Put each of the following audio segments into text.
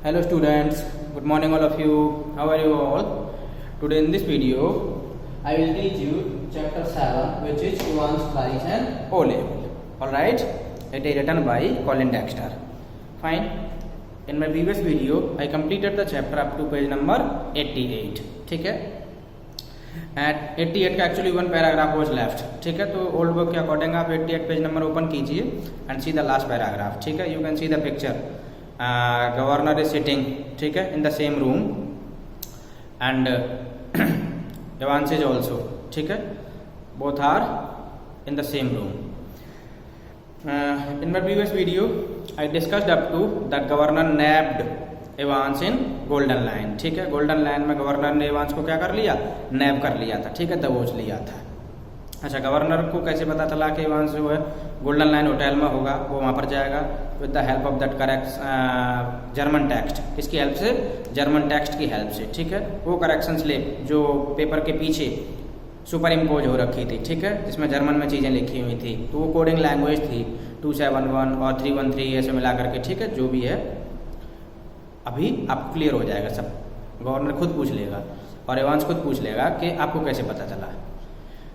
Hello students, good morning all of you. How are you all? Today in this video, I will teach you chapter 7, which is Evans price and O level. Alright, it is written by Colin Dexter. Fine. In my previous video, I completed the chapter up to page number 88. ठीक है? At 88 का actually one paragraph was left. ठीक है? तो old book के according आप 88 page number open कीजिए and see the last paragraph. ठीक है? You can see the picture. Governor is sitting, ठीक है, in the same room and Evans is also, ठीक है, both are in the same room. In my previous video I discussed up to that governor nabbed Evans in golden line, ठीक है, golden line में governor ने Evans को क्या कर लिया, नैब कर लिया था, ठीक है, दबोच लिया था. अच्छा, गवर्नर को कैसे पता चला कि एवांस जो है गोल्डन लाइन होटल में होगा, वो वहाँ पर जाएगा with the help of that correct German text. किसकी हेल्प से? जर्मन टेक्स्ट की हेल्प से, ठीक है. वो करेक्शन स्लिप जो पेपर के पीछे सुपर इम्पोज हो रखी थी, ठीक है, जिसमें जर्मन में चीज़ें लिखी हुई थी, तो वो कोडिंग लैंग्वेज थी 271 और 313 ऐसे मिला करके, ठीक है, जो भी है अभी आपको क्लियर हो जाएगा सब. गवर्नर खुद पूछ लेगा और एवांस खुद पूछ लेगा कि आपको कैसे पता चला.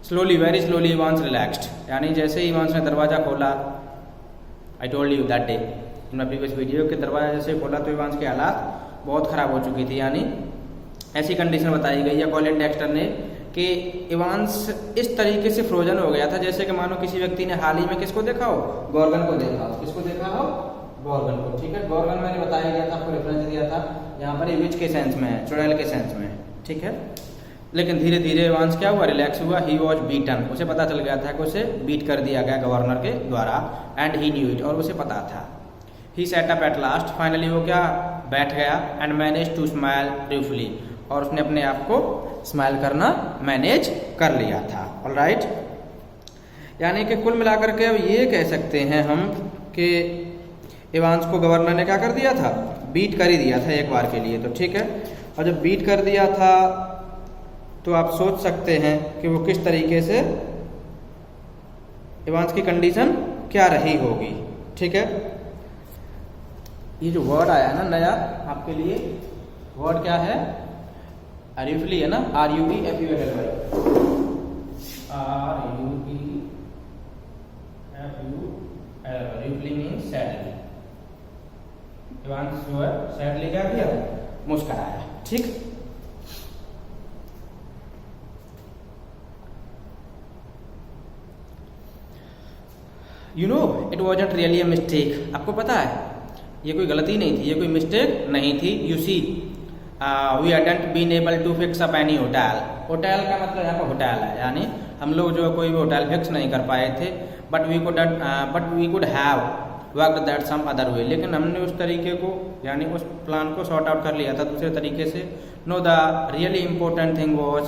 Slowly, very slowly Evans relaxed, यानी जैसे ही इवांस ने दरवाज़ा खोला, I told you that day in my previous video कि दरवाजा जैसे खोला तो इवांस के हालात बहुत ख़राब हो चुकी थी. यानी ऐसी कंडीशन बताई गई है कॉलिन डेक्स्टर ने कि इवांस इस तरीके से फ्रोजन हो गया था जैसे कि मानो किसी व्यक्ति ने हाल ही में किसको देखा हो, गॉर्गन को देखा हो. किसको देखा हो? गॉर्गन को, ठीक है. गॉर्गन मैंने बताया गया था, आपको रेफरेंस दिया था यहाँ पर, विच के सेंस में है, चुड़ैल के सेंस में, ठीक है. लेकिन धीरे धीरे एवांस क्या हुआ, रिलैक्स हुआ. ही वॉज बीटन, उसे पता चल गया था कि उसे बीट कर दिया गया गवर्नर के द्वारा. एंड ही न्यू इट, और उसे पता था. He set up at last, finally वो क्या बैठ गया. And manage to smile briefly, और उसने अपने आप को स्माइल करना मैनेज कर लिया था. ऑलराइट, यानी कि कुल मिलाकर के अब ये कह सकते हैं हम कि एवांस को गवर्नर ने क्या कर दिया था, बीट कर ही दिया था एक बार के लिए, तो ठीक है. और जब बीट कर दिया था तो आप सोच सकते हैं कि वो किस तरीके से एवांस की कंडीशन क्या रही होगी, ठीक है. ये जो वर्ड आया ना नया आपके लिए, वर्ड क्या है? रिफ्ली है ना, RUEFULY, रिफ्ली मीन्स सैडली. एवांस जो है सैडली क्या किया, मुस्कुराया, ठीक. You know it wasn't really a mistake, आपको पता है ये कोई गलती नहीं थी, ये कोई मिस्टेक नहीं थी. You see we hadn't been able to fix up any hotel. Hotel का मतलब यहाँ पर होटल है, यानी हम लोग जो कोई भी होटल फिक्स नहीं कर पाए थे. But we could have worked that some other way, लेकिन हमने उस तरीके को यानी उस प्लान को सॉर्ट आउट कर लिया था दूसरे तरीके से. No the really important thing was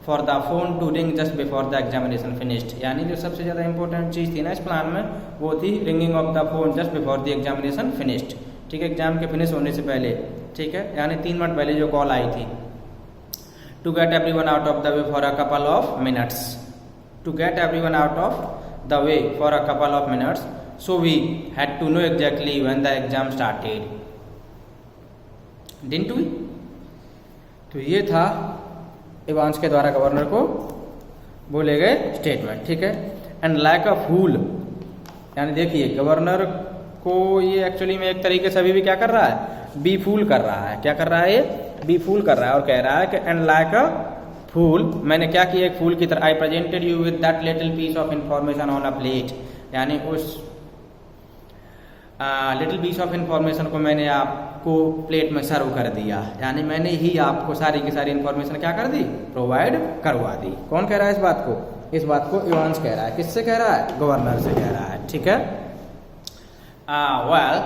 for the phone to ring just before the examination finished, यानी जो सबसे ज़्यादा इंपॉर्टेंट चीज़ थी ना इस प्लान में, वो थी ringing of the phone just before the examination finished, ठीक है, एग्जाम के फिनिश होने से पहले, ठीक है, यानी 3 मिनट पहले जो कॉल आई थी. To get everyone out of the way for a couple of minutes, to get everyone out of the way for a couple of minutes, so we had to know exactly when the exam started, didn't we. तो ये था Evans के द्वारा governor को बोले गए statement, ठीक है. एंड लाइक अ फूल, यानी देखिए गवर्नर को ये एक्चुअली में एक तरीके से अभी भी क्या कर रहा है, बी फूल कर रहा है. क्या कर रहा है ये? बी फूल कर रहा है, और कह रहा है कि एंड लाइक अ फूल, मैंने क्या किया, एक फूल की तरह. I presented you with that little piece of information on a plate, यानी उस लिटिल पीस ऑफ इंफॉर्मेशन को मैंने आपको प्लेट में सर्व कर दिया, यानी मैंने ही आपको सारी की सारी इंफॉर्मेशन क्या कर दी, प्रोवाइड करवा दी. कौन कह रहा है इस बात को? इस बात को एवांस कह रहा है. किससे कह रहा है? गवर्नर से कह रहा है, ठीक है. Well,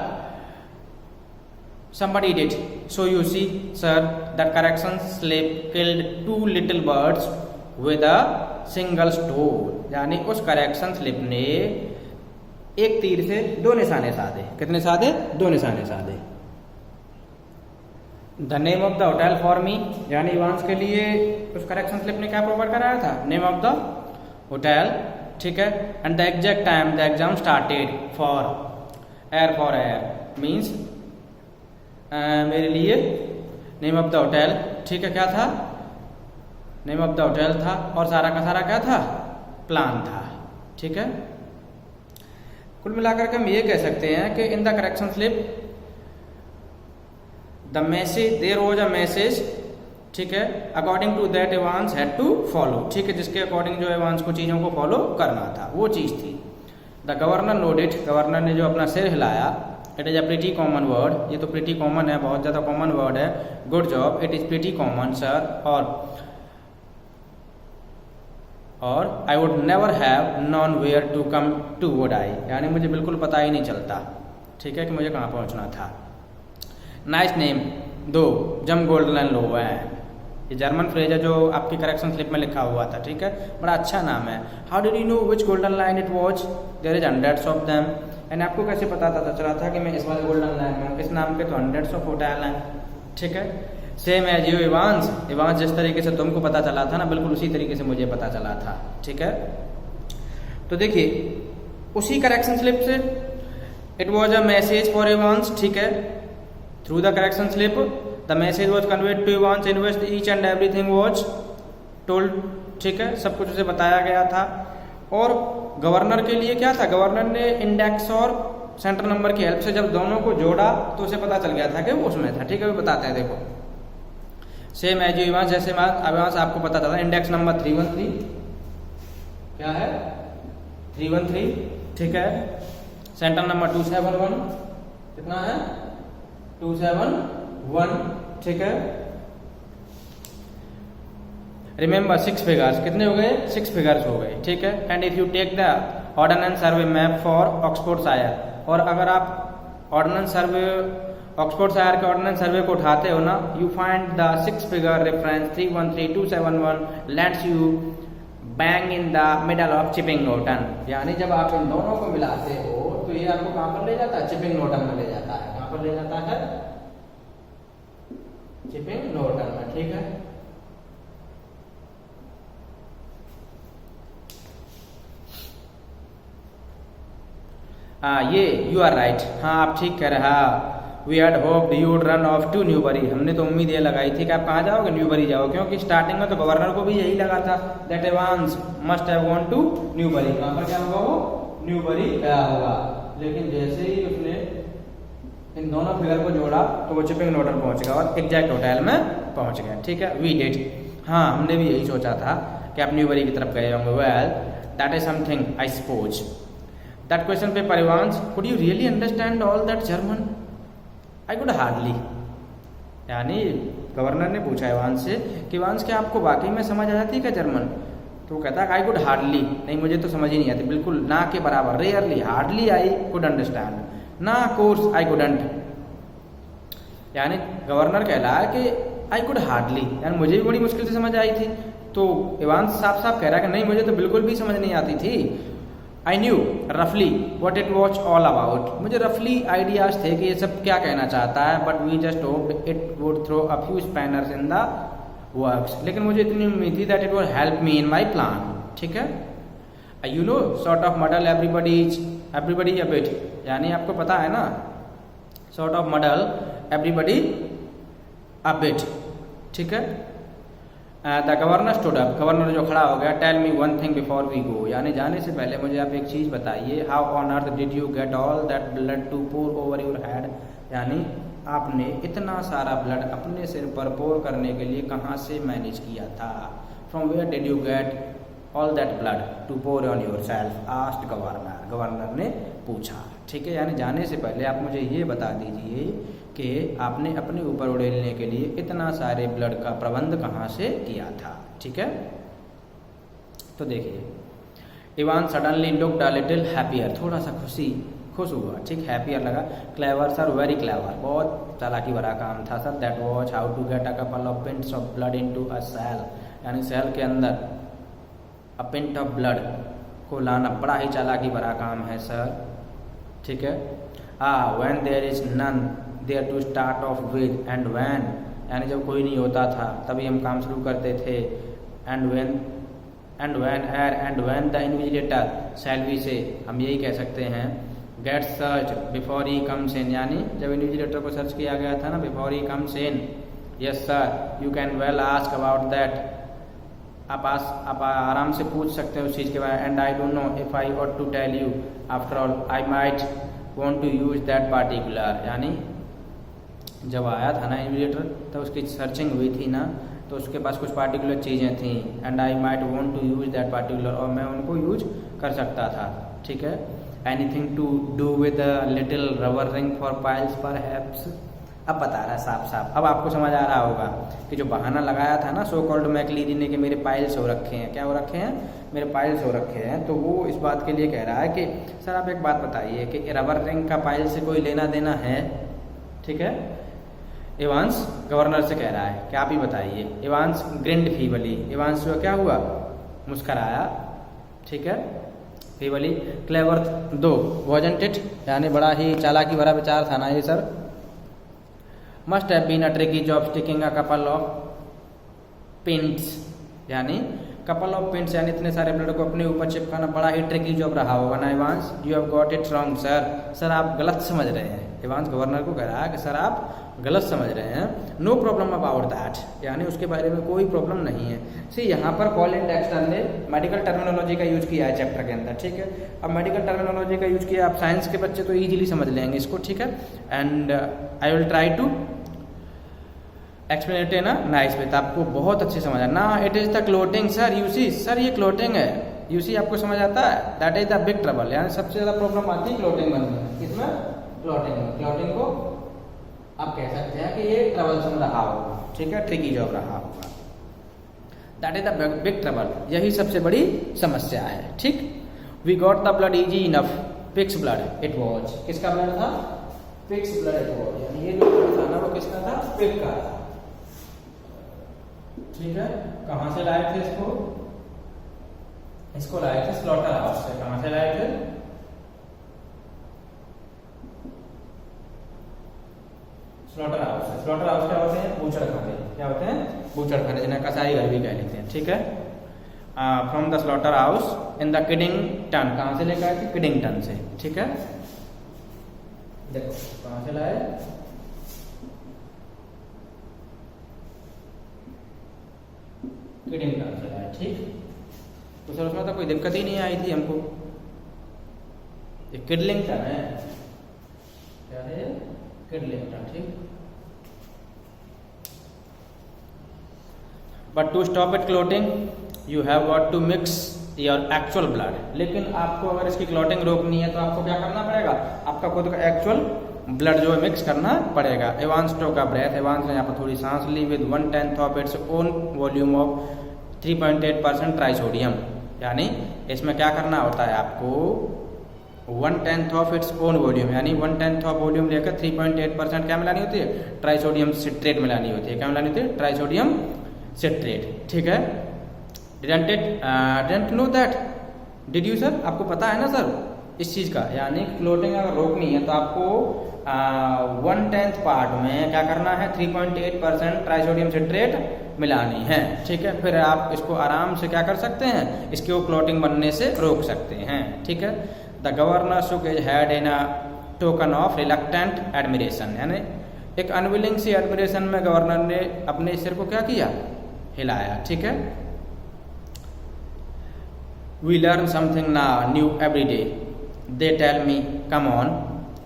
somebody did. So you see, sir, the correction slip killed 2 little birds with a single stone. यानी उस करेक्शन स्लिप ने एक तीर से 2 निशाने साधे. कितने साधे? 2 निशाने साधे. The name of the hotel for me, यानी इवांस के लिए उस करेक्शन स्लिप ने क्या प्रोवाइड कराया था, नेम ऑफ द होटल, ठीक है. And the exact time the exam started for air means मेरे लिए नेम ऑफ द होटल, ठीक है, क्या था, नेम ऑफ द होटल था, और सारा का सारा क्या था, प्लान था, ठीक है। कुल मिलाकर के हम ये कह सकते हैं कि in the correction slip the message, there was a message, ठीक है, according to that Evans had to follow, ठीक है, जिसके अकॉर्डिंग जो एवांस को चीज़ों को फॉलो करना था, वो चीज़ थी। द गवर्नर नोडेड, गवर्नर ने जो अपना सिर हिलाया, it is a pretty common word, ये तो प्रीटी कॉमन है, बहुत ज़्यादा कॉमन वर्ड है, good job, it is pretty common sir, और I would never have known where to come to would I, यानी मुझे बिल्कुल पता ही नहीं चलता, ठीक है, कि मुझे कहाँ पहुँचना था। नाइस नेम दो जम गोल्डन लोवेन, ये जर्मन फ्रेज है जो आपकी करेक्शन स्लिप में लिखा हुआ था, ठीक है, बड़ा अच्छा नाम है। How did you know which golden line it was, there is hundreds of them, यानी आपको कैसे पता चला था कि मैं इस वाले गोल्डन लाइन में हूँ, इस नाम के तो हंड्रेड्स ऑफ होटल हैं, ठीक है। Same as you Evans, Evans जिस तरीके से तुमको पता चला था ना, बिल्कुल उसी तरीके से मुझे पता चला था, ठीक है। तो देखिए उसी करेक्शन स्लिप से it was a message for Evans, ठीक है, through the correction slip the message was conveyed to Evans in which each and everything was told, ठीक है, सब कुछ उसे बताया गया था। और गवर्नर के लिए क्या था, गवर्नर ने इंडेक्स और सेंटर नंबर की हेल्प से जब दोनों को जोड़ा तो उसे पता चल गया था कि वो उसमें था, ठीक है, वो बताते हैं, देखो सेम एज यू इवांस, जैसे इवांस आपको पता चला, इंडेक्स नंबर 313, क्या है 313, ठीक है, सेंटर नंबर 271, कितना है 271, ठीक है। रिमेंबर 6 फिगर्स, कितने हो गए 6 फिगर्स हो गए, ठीक है। And if you take the ordnance survey map for Oxfordshire, और अगर आप ऑर्डिनेंस सर्वे ऑक्सफोर्डशायर के ऑर्डिनेंस सर्वे को उठाते हो ना, you find the 6 figure reference 313271 lands you bang in the middle of Chipping Norton, यानी जब आप इन दोनों को मिलाते हो तो ये आपको कहां पर ले जाता है, चिपिंग नॉर्टन में ले जाता है, कहां पर ले जाता है, चिपिंग नॉर्टन में, ठीक है। ये यू आर राइट, हाँ आप ठीक कह रहे हैं। We had hoped you would run off to Newbury, हमने तो उम्मीद ये लगाई थी कि आप कहाँ जाओगे, न्यूबरी जाओ, क्योंकि स्टार्टिंग में तो गवर्नर को भी यही लगा था that Evans must have gone to Newbury, कहाँ पर क्या होगा, वो न्यूबरी गया होगा। लेकिन जैसे ही उसने इन दोनों फिगर को जोड़ा तो वो चिपिंग नॉर्टन पहुंच गया और एग्जैक्ट होटल में पहुंच गया, ठीक है। वी डिड, हाँ हमने भी यही सोचा था कि आप न्यूबरी की तरफ गए होंगे। Well that is something I suppose. That question पे परिवांश, could you really understand all that German, I could hardly, यानी गवर्नर ने पूछा इवांस से कि इवांस क्या आपको वाकई में समझ आ जाती है क्या जर्मन, तो वो कहता है आई कुड हार्डली, नहीं मुझे तो समझ ही नहीं आती, बिल्कुल ना के बराबर, rarely, hardly I could understand, ना कोर्स आई कुडंट, यानी गवर्नर कह रहा है कि आई कुड हार्डली, यानी मुझे भी बड़ी मुश्किल से समझ आई थी। तो इवांस साफ साफ कह रहा है कि नहीं मुझे तो बिल्कुल भी समझ नहीं आती थी। आई न्यू रफली what it was all about, मुझे रफली आइडियाज थे कि ये सब क्या कहना चाहता है, but we just hoped it would throw a few spanners in the works, लेकिन मुझे इतनी उम्मीद थी that it would help me in my plan, ठीक है। You know sort of model everybody a bit, यानी आपको पता है ना sort of model everybody a bit, ठीक है। The governor stood up, governor जो खड़ा हो गया, tell me one thing before we go, यानी जाने से पहले मुझे आप एक चीज़ बताइए, how on earth did you get all that blood to pour over your head, यानी आपने इतना सारा ब्लड अपने सिर पर पोर करने के लिए कहाँ से मैनेज किया था, from where did you get all that blood to pour on yourself, asked governor, governor ने पूछा, ठीक है। यानी जाने से पहले आप मुझे ये बता दीजिए कि आपने अपने ऊपर उड़ेलने के लिए इतना सारे ब्लड का प्रबंध कहाँ से किया था, ठीक है। तो देखिए, Ivan suddenly looked a little happier, थोड़ा सा खुश हुआ, ठीक, हैप्पियर लगा। क्लेवर सर, वेरी क्लेवर, बहुत चालाकी भरा काम था sir. That was how to get a couple of pints of blood into a cell, यानी सेल के अंदर अ पिंट ऑफ ब्लड को लाना बड़ा ही चालाकी भरा काम है सर, ठीक है। When there is none there to start off with, and when, यानी जब कोई नहीं होता था तभी हम काम शुरू करते थे। एंड व्हेन द इन्विजिलेटर, सैलवी से हम यही कह सकते हैं get search before he comes in, यानी जब इन्विजिलेटर को सर्च किया गया था ना, before he comes in, yes sir you can well ask about that, आप आराम से पूछ सकते हैं उस चीज़ के बारे में। And I don't know if I ought to tell you, after all I might want to use that particular, यानी जब आया था ना इन्विजिलेटर तो उसकी सर्चिंग हुई थी ना, तो उसके पास कुछ पार्टिकुलर चीज़ें थी, and I might want to use that particular, और मैं उनको यूज कर सकता था, ठीक है। Anything to do with a little rubber ring for piles perhaps, अब बता रहा है साफ साफ, अब आपको समझ आ रहा होगा कि जो बहाना लगाया था ना सो कॉल्ड मैकलीरी ने कि मेरे पाइल्स हो रखे हैं, क्या हो रखे हैं, मेरे पाइल्स हो रखे हैं, तो वो इस बात के लिए कह रहा है कि सर आप एक बात बताइए कि रबर रिंग का पाइल से कोई लेना देना है, ठीक है। इवांस गवर्नर से कह रहा है कि आप ही बताइए। इवांस ग्रिंड फीवली, इवांस जो क्या हुआ, मुस्कराया, ठीक है, feebly. Clever though wasn't it, यानी बड़ा ही चालाकी भरा विचार था ना ये sir. Must have been a tricky job sticking a couple of pints, यानी कपल ऑफ पिंट्स यानी इतने सारे ब्लड को अपने ऊपर चिपकाना बड़ा ही ट्रिकी जॉब रहा होगा ना Evans. You have got it wrong sir, sir आप गलत समझ रहे हैं। इवांस गवर्नर को कह रहा है कि सर आप गलत समझ रहे हैं। नो प्रॉब्लम अबाउट दैट, यानी उसके बारे में कोई प्रॉब्लम नहीं है। सी यहाँ पर कॉलिन डेक्सटर ने मेडिकल टर्मिनोलॉजी का यूज किया है चैप्टर के अंदर, ठीक है। अब मेडिकल टर्मिनोलॉजी का यूज किया, आप साइंस के बच्चे तो ईजिली समझ लेंगे इसको, ठीक है। And I will try to explain it in a nice way, आपको बहुत अच्छे समझ आना। It is the clotting sir, you see sir ये क्लोटिंग है, यू सी आपको समझ आता है, that is the big trouble, यानी सबसे ज्यादा प्रॉब्लम आती है क्लोटिंग बनने में। किसमें, क्लोटिंग में। क्लोटिंग को आप कह सकते हैं कि ये ट्रबलसम रहा होगा, ठीक है, ट्रिकी जॉब रहा होगा, that is the big trouble, यही सबसे बड़ी समस्या है, ठीक। We got the blood easy enough, pig's blood it was, किसका ब्लड था, पिग्स ब्लड इट वॉज, यानी ये जो ब्लड था ना वो किसका था, पिग का था, ठीक है। कहां से लाए थे इसको, इसको लाए थे स्लॉटर हाउस से। कहां से लाए थे, स्लॉटर हाउस से। स्लॉटर हाउस क्या होते हैं, बूचड़ खाने, क्या होते हैं, बूचड़ खाने, जिन्हें कसाई घर भी कह लेते हैं, ठीक है। From the slaughterhouse in the Kidlington, कहां से लेकर आए थे, किडिंगटन से, ठीक है। देखो कहां से लाए, किडिंगटन से लाए, ठीक। तो सर उसमें तो कोई दिक्कत ही नहीं आई थी हमको, ये किडलिंगटन है, क्या है, किडलिंगटन, ठीक। But to stop it clotting you have got to mix your actual blood, लेकिन आपको अगर इसकी क्लोटिंग रोकनी है तो आपको क्या करना पड़ेगा, आपका खुद का एक्चुअल ब्लड जो है मिक्स करना पड़ेगा। Evans took a breath, Evans ने यहाँ पर थोड़ी सांस ली, with 1/10 of its own volume of 3.8% trisodium, यानी इसमें क्या करना होता है आपको, 1/10 ऑफ इट्स ओन वॉल्यूम, यानी 1/10 ऑफ वॉल्यूम लेकर 3.8% क्या मिलानी होती है, ट्राइसोडियम सिट्रेट मिलानी होती है। क्या मिलानी होती है, ट्राइसोडियम सिट्रेट, ठीक है। Didn't know that, did you sir, आपको पता है ना सर इस चीज़ का, यानी क्लोटिंग अगर रोकनी है तो आपको 1/10 पार्ट में क्या करना है, 3.8% ट्राइसोडियम सिट्रेट मिलानी है, ठीक है। फिर आप इसको आराम से क्या कर सकते हैं, इसके वो क्लोटिंग बनने से रोक सकते हैं, ठीक है। The governor shook his head in a token of reluctant admiration, यानी एक अनविलिंग सी एडमिरेशन में गवर्नर ने अपने सिर को क्या किया, हिलाया, ठीक है। We learn something now new every day, they tell me come on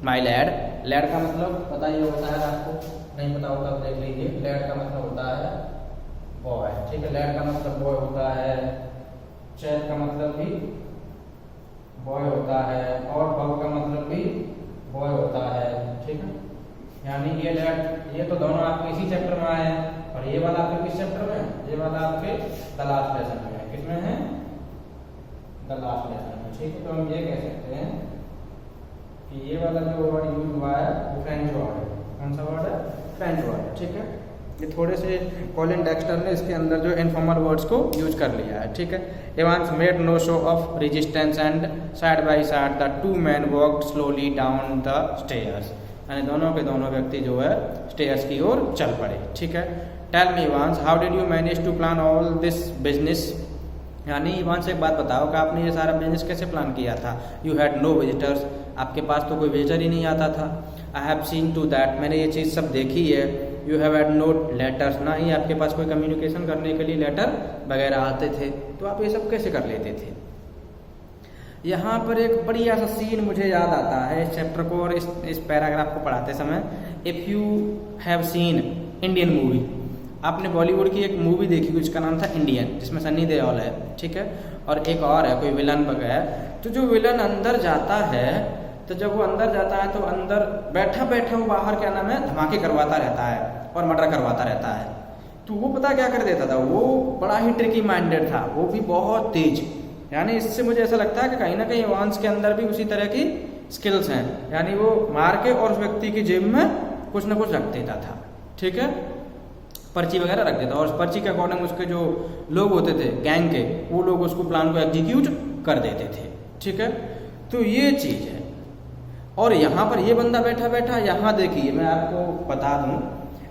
my lad. Lad का मतलब पता ही होता है आपको, नहीं पता होता तो देख लीजिए। लैड का मतलब होता है बॉय, ठीक है। लैड का मतलब बॉय होता है, चैट का मतलब भी बॉय होता है, और बग का मतलब भी बॉय होता है, ठीक है। यानी ये लैड, ये तो दोनों आपके इसी चैप्टर में आए हैं, और ये वाला आपके किस चैप्टर में, ये वाला आपके द लास्ट लेसन में है। किसमें है, द लास्ट लेसन में, ठीक है। तो हम ये कह सकते हैं कि ये वाला जो वर्ड यूज हुआ है वो फ्रेंच वर्ड है। कौन सा वर्ड है, फ्रेंच वर्ड, ठीक है। ये थोड़े से कॉलिन डेक्स्टर ने इसके अंदर जो इनफॉर्मल वर्ड्स को यूज कर लिया है, ठीक है। Evans made no show of resistance and side by side the two man walked slowly down the stairs, यानी दोनों के दोनों व्यक्ति जो है स्टेयर्स की ओर चल पड़े, ठीक है। Tell me Evans, how did you manage to plan all this business यानी इवांस एक बात बताओ कि आपने ये सारा बिजनेस कैसे प्लान किया था? यू हैड नो विजिटर्स, आपके पास तो कोई विजिटर ही नहीं आता था। I have seen to that, मैंने ये चीज़ सब देखी है। You have had no letters, ना ही आपके पास कोई कम्युनिकेशन करने के लिए लेटर वगैरह आते थे, तो आप ये सब कैसे कर लेते थे? यहाँ पर एक बढ़िया सा सीन मुझे याद आता है इस चैप्टर को और इस पैराग्राफ को पढ़ाते समय। If you have seen Indian movie, आपने बॉलीवुड की एक मूवी देखी जिसका नाम था इंडियन, जिसमें सन्नी देओल है, ठीक है, और एक और है कोई विलन वगैरह। तो जो विलन अंदर जाता है, तो जब वो अंदर जाता है तो अंदर बैठा बैठा वो बाहर क्या नाम है धमाके करवाता रहता है और मर्डर करवाता रहता है। तो वो पता क्या कर देता था, वो बड़ा ही ट्रिकी माइंडेड था, वो भी बहुत तेज। यानी इससे मुझे ऐसा लगता है कि कहीं ना कहीं इवांस के अंदर भी उसी तरह की स्किल्स हैं। यानी वो मार के और उस व्यक्ति की जेब में कुछ ना कुछ रख देता था, ठीक है, पर्ची वगैरह रख देता, और उस पर्ची के अकॉर्डिंग उसके जो लोग होते थे गैंग के, वो लोग उसको प्लान को एग्जीक्यूट कर देते थे, ठीक है। तो ये चीज़ है। और यहाँ पर ये बंदा बैठा बैठा, यहाँ देखिए मैं आपको बता दूँ,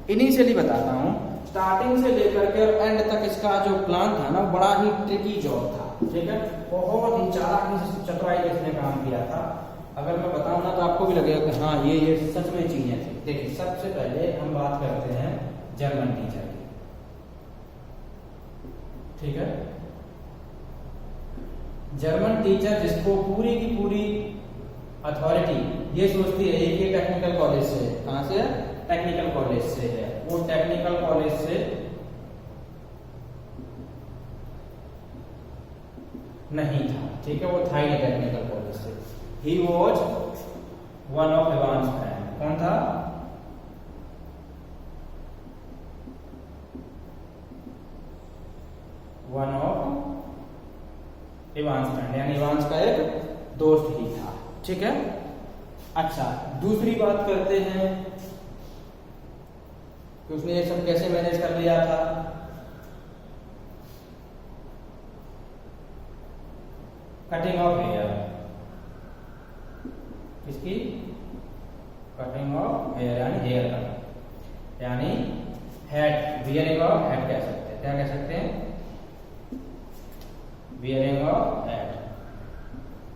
इनिशियली बताता हूँ, स्टार्टिंग से लेकर के एंड तक इसका जो प्लान था ना, बड़ा ही ट्रिकी जॉब था, ठीक है, बहुत ही चालाकी से चतुराई से इसने काम किया था। अगर मैं बताऊँ ना तो आपको भी लगेगा कि हाँ ये सच में चीजें थी। देखिए सबसे पहले हम बात करते हैं जर्मन टीचर की, ठीक है। जर्मन टीचर जिसको पूरी की पूरी अथॉरिटी ये सोचती है कि टेक्निकल कॉलेज से, कहाँ से है, टेक्निकल कॉलेज से है, वो टेक्निकल कॉलेज से नहीं था, ठीक है, वो था ही टेक्निकल कॉलेज से। He was one of Evans friend. कौन था? वन ऑफ इवांस फ्रेंड, यानी इवांस का एक दोस्त ही था, ठीक है। अच्छा, दूसरी बात करते हैं कि उसने ये सब कैसे मैनेज कर लिया था। कटिंग ऑफ हेयर, किसकी? कटिंग ऑफ हेयर, यानी हेयर कट, यानी हेड, वियरिंग ऑफ हेड कह सकते हैं। क्या कह सकते हैं? Wearing of head.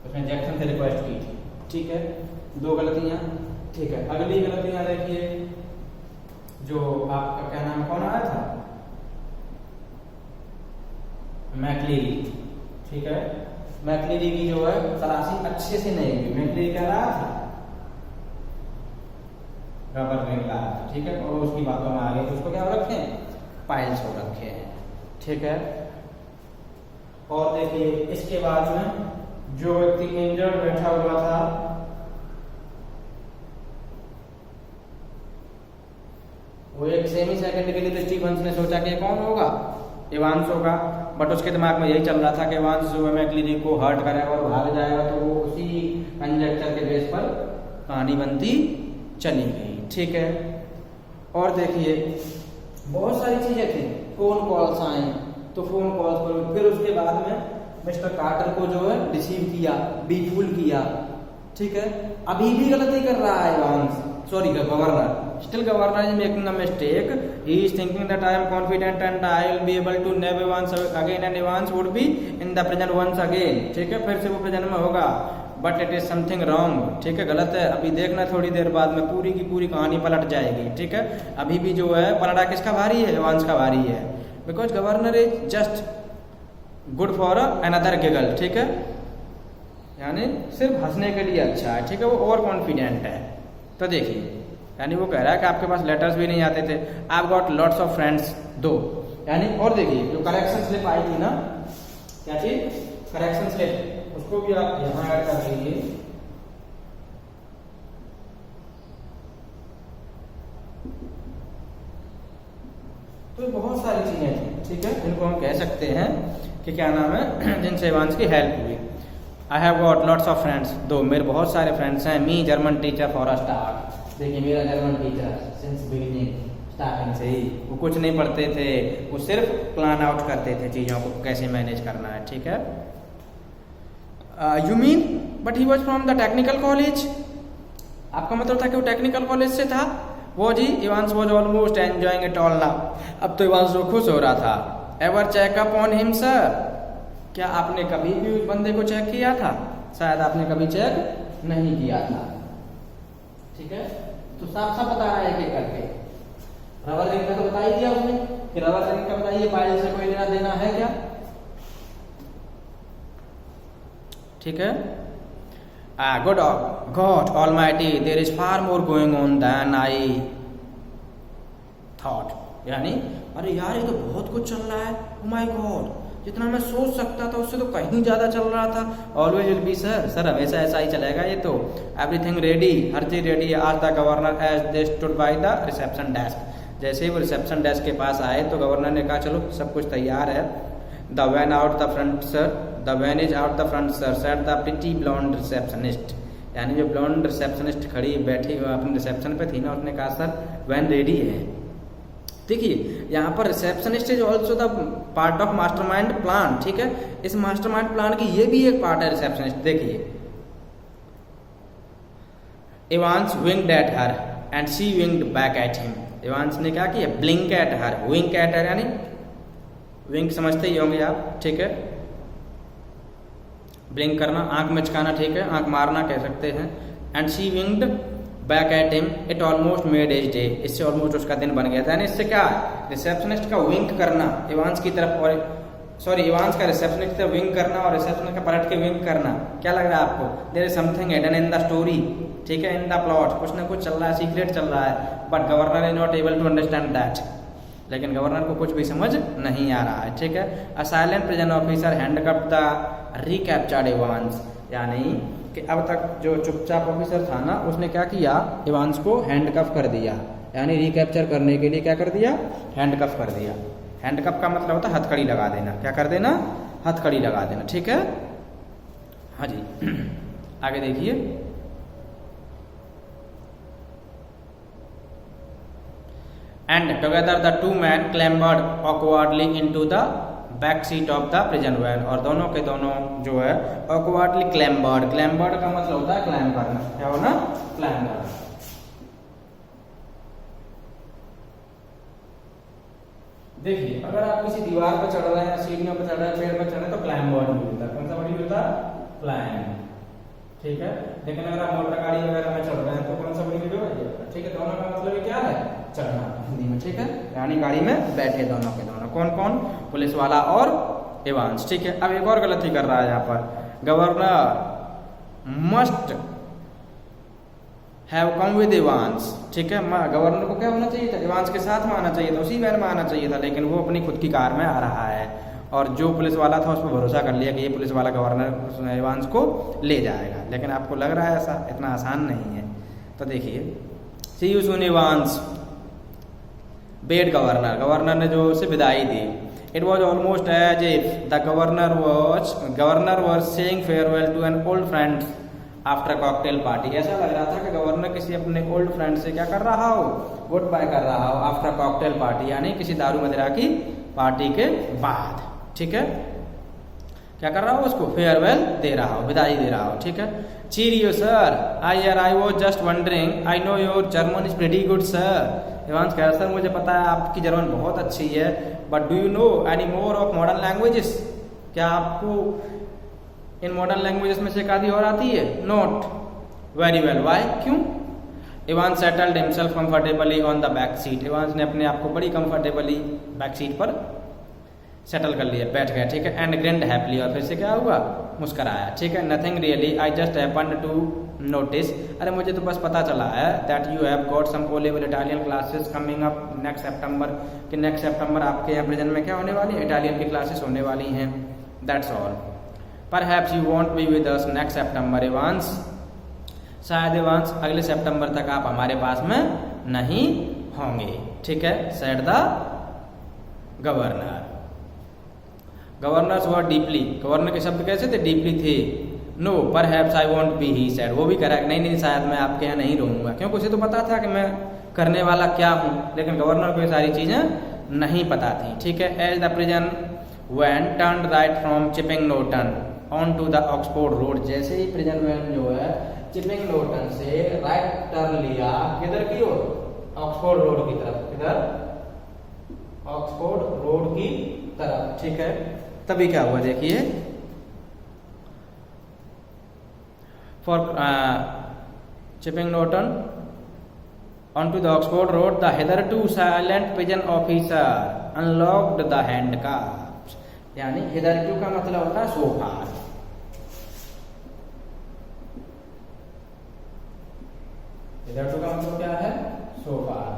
उसने जैक्सन से रिक्वेस्ट की थी, ठीक है। दो गलतियां, ठीक है। अगली गलतियां देखिए, जो आपका क्या नाम कौन आया था, मैक्लीरी, ठीक है। मैक्लीरी की जो है तलाशी अच्छे से नहीं हुई। मैक्लीरी क्या रहा था? रबर रिंग लाया था, ठीक है, और उसकी बातों में आ गए तो उसको क्या रखे हैं, पाइल्स हो रखे हैं, ठीक है। और देखिए इसके बाद में जो व्यक्ति इंजर्ड बैठा हुआ था, वो एक सेमी सेकंड के लिए तो स्टीफन्स ने सोचा कि कौन होगा, इवांस होगा, बट उसके दिमाग में यही चल रहा था कि इवांस जो है मैक्लीरी को हर्ट करेगा और भाग जाएगा, तो वो उसी कंजेक्चर के बेस पर कहानी बनती चली गई, ठीक है। और देखिए बहुत सारी चीजें थी, फोन कॉल्स आए, तो फोन कॉल्स पर फिर उसके बाद में मिस्टर कार्टर को जो है रिसीव किया, बीफुल किया, ठीक है। अभी भी गलती कर रहा है Evans, sorry governor, still governor is making a mistake. He is thinking that I am confident and I will be able to nab Evans again and Evans would be in the prison once again, ठीक है, फिर से वो present में होगा, but it is something wrong, ठीक है, गलत है। अभी देखना थोड़ी देर बाद में पूरी की पूरी कहानी पलट जाएगी, ठीक है। अभी भी जो है पलटा किसका भारी है, एवांस का भारी है, because governor is just good for another giggle, ठीक है, यानी सिर्फ हंसने के लिए अच्छा है, ठीक है, वो ओवर कॉन्फिडेंट है। तो देखिए यानी वो कह रहा है कि आपके पास लेटर्स भी नहीं आते थे, आप गॉट लॉट्स ऑफ फ्रेंड्स दो, यानी। और देखिए जो करेक्शन स्लिप आई थी ना, क्या चीज, करेक्शन स्लिप, उसको भी आप यहां ऐड कर लीजिए। तो बहुत सारी चीजें थी, ठीक है, जिनको हम कह सकते हैं कि क्या नाम है, जिनसे इवांस की हेल्प हुई। I have got lots of friends, दो मेरे बहुत सारे फ्रेंड्स हैं। Me German teacher for a start, देखिए मेरा German teacher since beginning, starting से ही, वो कुछ नहीं पढ़ते थे, वो सिर्फ प्लान आउट करते थे चीज़ों को कैसे मैनेज करना है, ठीक है। You mean but he was from the technical college, आपका मतलब था कि वो टेक्निकल कॉलेज से था। वो जी, Evans was almost enjoying it all now, अब तो इवांस जो खुश हो रहा था। Ever checkup on him sir, क्या आपने कभी भी उस बंदे को चेक किया था? शायद आपने कभी चेक नहीं किया था। ठीक है, तो साफ साफ बता रहा है एक एक करके। रबर रिंग का तो बता ही दिया उसने कि रबर रिंग का बताइए पायल से कोई लेना देना है क्या? ठीक है, God Almighty, there is far more going on than I thought. यानी अरे यार ये तो बहुत कुछ चल रहा है, oh my God, जितना मैं सोच सकता था उससे तो कहीं ज्यादा चल रहा था। ऑलवेज विल बी सर हमेशा ऐसा ही चलेगा ये तो। एवरीथिंग रेडी, हर चीज रेडी है। आज the governor as they stood by the reception desk, जैसे ही वो रिसेप्शन डेस्क के पास आए तो गवर्नर ने कहा चलो सब कुछ तैयार है। The van out the front sir, the van is out the front sir, said the pretty blonde receptionist. यानी जो ब्लॉन्ड रिसेप्शनिस्ट खड़ी बैठी अपने रिसेप्शन पे थी ना, उसने कहा सर वैन रेडी है। देखिए यहाँ पर receptionist is also the part of mastermind plan. ठीक है, इस मास्टरमाइंड प्लान की ये भी एक पार्ट है रिसेप्शनिस्ट। देखिए, Evans winked at her and she winked back at him. Evans ने क्या किया? Blink at her, wink at her, यानी विंक समझते ही होंगे आप। ठीक है, ब्लिंक करना, आंख मचकाना, ठीक है, आंख मारना कह सकते हैं। And she winked back at him, it almost made his day. इससे ऑलमोस्ट उसका दिन बन गया था। यानी इससे क्या है? रिसेप्शनिस्ट का विंक करना इवांस की तरफ, और सॉरी इवांस का रिसेप्शनिस्ट की तरफ विंक करना और रिसेप्शनिस्ट का पलट के विंक करना। क्या लग रहा है आपको? There is something hidden in the story. ठीक है, इन द प्लॉट कुछ ना कुछ चल रहा है, सीक्रेट चल रहा है। But governor is not able to understand that. लेकिन गवर्नर को कुछ भी समझ नहीं आ रहा है। ठीक है, a silent prison officer handcuffed the recaptured Evans. यानी कि अब तक जो चुपचाप ऑफिसर था ना, उसने क्या किया? इवांस को हैंडकफ कर दिया। यानी रिकैप्चर करने के लिए क्या कर दिया? हैंडकफ कर दिया। हैंडकफ का मतलब होता है हथकड़ी लगा देना। क्या कर देना? हथकड़ी लगा देना। ठीक है, हाँ जी आगे देखिए। And together the two man clambered awkwardly into the back seat of the prison van. और दोनों के दोनों जो है ऑकवर्डली क्लैम्बर्ड। क्लैम्बर्ड का मतलब होता है क्लाइम करना। क्या होना? क्लाइम करना। देखिए, अगर आप किसी दीवार पर चढ़ रहे हैं, सीढ़ियों पर चढ़ रहे हैं, पेड़ पर चढ़ रहे हैं तो क्लाइम्बर्ड नहीं होता। कौन सा बड़ी होता है? क्लाइम। ठीक है, लेकिन अगर आप मोटर गाड़ी वगैरह में चढ़ रहे हैं तो कौन सा बड़ी वीडियो है? ठीक है, दोनों का मतलब क्या है? चढ़ना हिंदी में। ठीक है, यानी गाड़ी में बैठे दोनों के दोनों। कौन कौन? पुलिस वाला और इवांस। ठीक है, अब एक और गलती कर रहा है यहाँ पर। Governor must have come with Evans. ठीक है, गवर्नर को क्या होना चाहिए था? इवांस के साथ में आना चाहिए था, उसी वैन में आना चाहिए था। लेकिन वो अपनी खुद की कार में आ रहा है और जो पुलिस वाला था उस पर भरोसा कर लिया कि ये पुलिस वाला गवर्नर इवांस को ले जाएगा। लेकिन आपको लग रहा है ऐसा इतना आसान नहीं है। तो देखिए, see you soon Evans bade governor. Governor ने जो उसे विदाई दी। It was almost as if the governor was saying farewell to an old friend after cocktail party. ऐसा लग रहा था कि गवर्नर किसी अपने ओल्ड फ्रेंड से क्या कर रहा हो? गुड बाय कर रहा हो आफ्टर कॉकटेल पार्टी, यानी किसी दारू मदिरा की पार्टी के बाद। ठीक है, क्या कर रहा हो? उसको फेयरवेल दे रहा हो, विदाई दे रहा हो। ठीक है, cheerio sir, I was just wondering, I know your German is pretty good sir. Evans कह रहा सर मुझे पता है आपकी जर्मन बहुत अच्छी है, but do you know any more of modern languages? क्या आपको इन मॉडर्न लैंग्वेजेस में से एक आधी और आती है? Not very well, why? क्यों? Evans settled himself comfortably on the back seat. Evans ने अपने आप को बड़ी कंफर्टेबली बैक सीट पर सेटल कर लिया, बैठ गया। ठीक है, एंड ग्रिन्ड हैप्पीली, और फिर से क्या हुआ? मुस्कुराया। ठीक है, nothing really, I just happened to notice, अरे मुझे तो बस पता चला है that you have got some O level Italian classes coming up next September, कि नेक्स्ट सितंबर आपके यहाँ प्रेजेंट में क्या होने वाली है? इटालियन की क्लासेस होने वाली हैं। That's all. Perhaps you want be with us next September Evans, शायद इवांस अगले सितंबर तक आप हमारे पास में नहीं होंगे। ठीक है, said the governor. Governor's were deeply, governor के शब्द कैसे थे? डीपली थे। No perhaps I won't be, he said, वो भी कह रहा है नहीं शायद मैं आपके यहाँ नहीं रहूंगा, क्योंकि उसे तो पता था कि मैं करने वाला क्या हूँ, लेकिन गवर्नर को ये सारी चीजें नहीं पता थी। ठीक है, as the prison van turn right from Chipping Norton onto the Oxford road, जैसे ही प्रिजन वैन जो है चिपिंग नोटन से राइट टर्न लिया, किधर की ओर? ऑक्सफोर्ड रोड की तरफ। किधर? ऑक्सफोर्ड रोड की तरफ। ठीक है, तभी क्या हुआ देखिए, for Chipping Norton onto the Oxford Road. The hitherto silent pigeon officer unlocked the handcuffs. यानी hitherto का मतलब होता है so far. hitherto का मतलब क्या है? so far.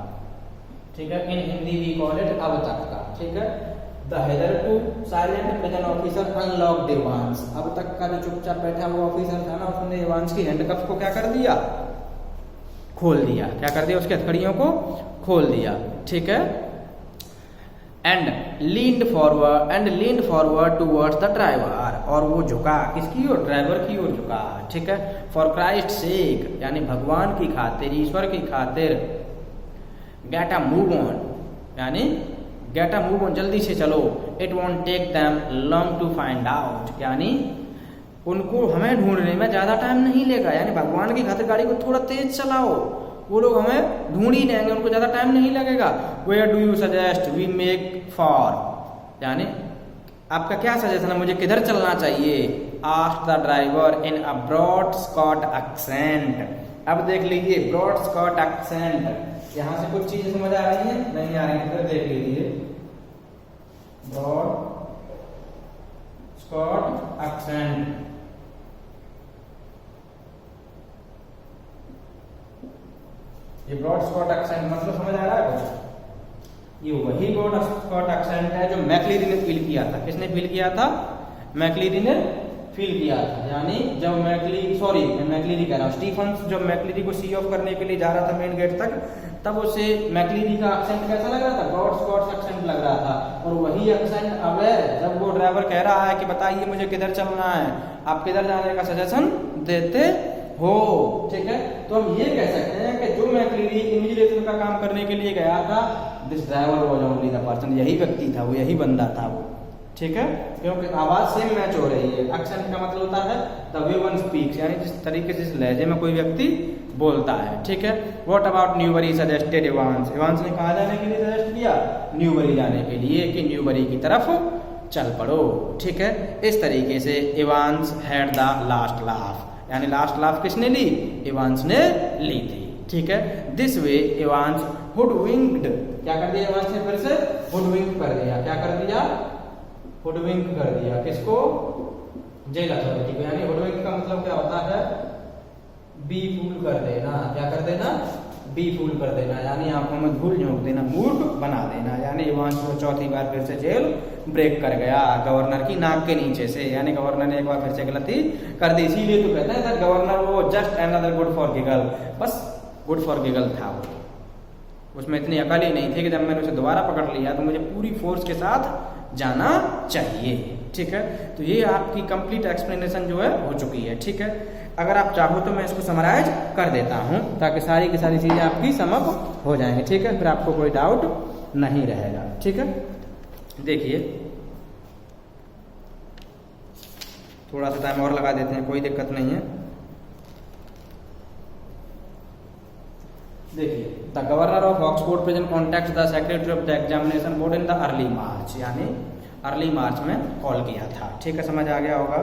ठीक है, इन हिंदी वी कॉल इट अब तक का. ठीक है, the hitherto silent pigeon officer unlocked Evans. अब तक का जो चुपचाप बैठा हुआ ऑफिसर था ना, उसने एवांस की हैंडकफ को क्या कर दिया? खोल दिया. क्या कर दिया? उसके हथकड़ियों को खोल दिया. ठीक है, and leaned forward towards the driver. और वो झुका किसकी ओर? ड्राइवर की ओर झुका. ठीक है, फॉर क्राइस्ट सेक यानी भगवान की खातिर, ईश्वर की खातिर. गेट अ मूव ऑन यानी गेट अ मूव ऑन, जल्दी से चलो. It won't take them long to find out यानी उनको हमें ढूंढने में ज्यादा टाइम नहीं लेगा. यानी भगवान की खातिर गाड़ी को थोड़ा तेज चलाओ, वो लोग हमें ढूंढ ही लेंगे, उनको ज्यादा टाइम नहीं लगेगा. Where do you suggest we make for यानी आपका क्या सजेशन है, मुझे किधर चलना चाहिए? Asked the driver in a broad Scot accent. अब देख लीजिए ब्रॉड स्कॉट एक्सेंट, यहां से कुछ चीजें समझ आ रही है? नहीं आ रही है तो देख लीजिए. ब्रॉड स्कॉट एक्सेंट, ये ब्रॉड स्कॉट एक्सेंट मतलब समझ आ रहा है कुछ? ये वही ब्रॉड स्कॉट एक्सेंट है जो मैक्लीरी ने फील किया था. किसने फील किया था? मैक्लीरी ने फील किया था. यानी जब मैक्लीरी कह रहा हूं, स्टीफंस जब मैक्लीरी को सी ऑफ करने के लिए जा रहा था मेन गेट तक, तब उसे मैक्लीरी का एक्सेंट कैसा लग रहा था? ब्रॉड स्कॉट एक्सेंट लग रहा था. और वही एक्सेंट अब है जब वो ड्राइवर कह रहा है कि बताइए मुझे किधर चलना है, आप किधर जाने का सजेशन देते हो. ठीक है, तो हम ये कह सकते हैं कि जो मैक्लीरी इन्विजिलेशन का काम करने के लिए गया था, this driver was only the person, यही व्यक्ति था वो, यही बंदा था वो. ठीक है, क्योंकि आवाज सेम मैच हो रही है. एक्सेंट का मतलब होता है द वे वन स्पीक्स यानी जिस तरीके से, जिस लहजे में कोई व्यक्ति बोलता है. ठीक है, what about Newbury suggested Evans. Evans ने कहा जाने के लिए सजेस्ट किया? न्यूबरी जाने के लिए, कि न्यूबरी की तरफ चल पड़ो. ठीक है, इस तरीके से Evans had the last laugh यानी लास्ट लाफ किसने ली? एवांस ने ली थी. ठीक है, दिस वे एवांस हुडविंक्ड. क्या कर दिया एवांस ने? फिर से हुडविंक कर दिया. क्या कर दिया? हुडविंक कर दिया. किसको? जेल अथॉरिटी को. यानी हुडविंक का मतलब क्या होता है? बी फूल कर देना. क्या कर देना? बी फूल कर देना यानी आंखों में धूल झोंक देना, मूर्ख बना देना. यानी एवांस को चौथी बार फिर से जेल ब्रेक कर गया गवर्नर की नाक के नीचे से. यानी गवर्नर ने एक बार फिर से गलती कर दी. इसीलिए तो कहते हैं गवर्नर वो just another good for giggle, बस गुड फॉर गिगल था वो. उसमें इतनी अकल ही नहीं थी कि जब मैंने उसे दोबारा पकड़ लिया तो मुझे पूरी फोर्स के साथ जाना चाहिए. ठीक है, तो ये आपकी कंप्लीट एक्सप्लेनेशन जो है हो चुकी है. ठीक है, अगर आप चाहो तो मैं इसको समराइज कर देता हूं ताकि सारी की सारी चीजें आपकी समझ हो जाएंगी. ठीक है, फिर आपको कोई डाउट नहीं रहेगा. ठीक है, देखिए थोड़ा सा टाइम और लगा देते हैं, कोई दिक्कत नहीं है. देखिए, the governor of Oxford prison contact the secretary of the examination board in the early मार्च यानी अर्ली मार्च में कॉल किया था. ठीक है, समझ आ गया होगा.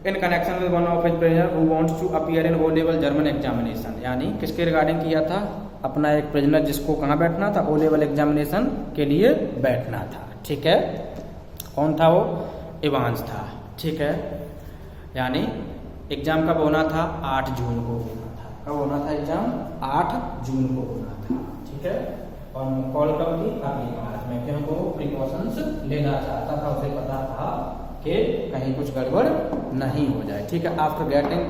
In connection with one of his prisoner who wants to appear in O level German examination यानी किसके रिगार्डिंग किया था? अपना एक प्रिजनर जिसको कहाँ बैठना था? ओ लेवल एग्जामिनेशन के लिए बैठना था. ठीक है, कौन था वो? एवांस था. ठीक है, यानी एग्जाम कब होना था? 8 जून को होना था. कब होना था एग्जाम? 8 जून को होना था. ठीक है, और कॉल कब की? अर्ली मार्च में, क्योंकि वो प्रिकॉशंस लेना चाहता था. उसे पता था कि कहीं कुछ गड़बड़ नहीं हो जाए. ठीक है, after getting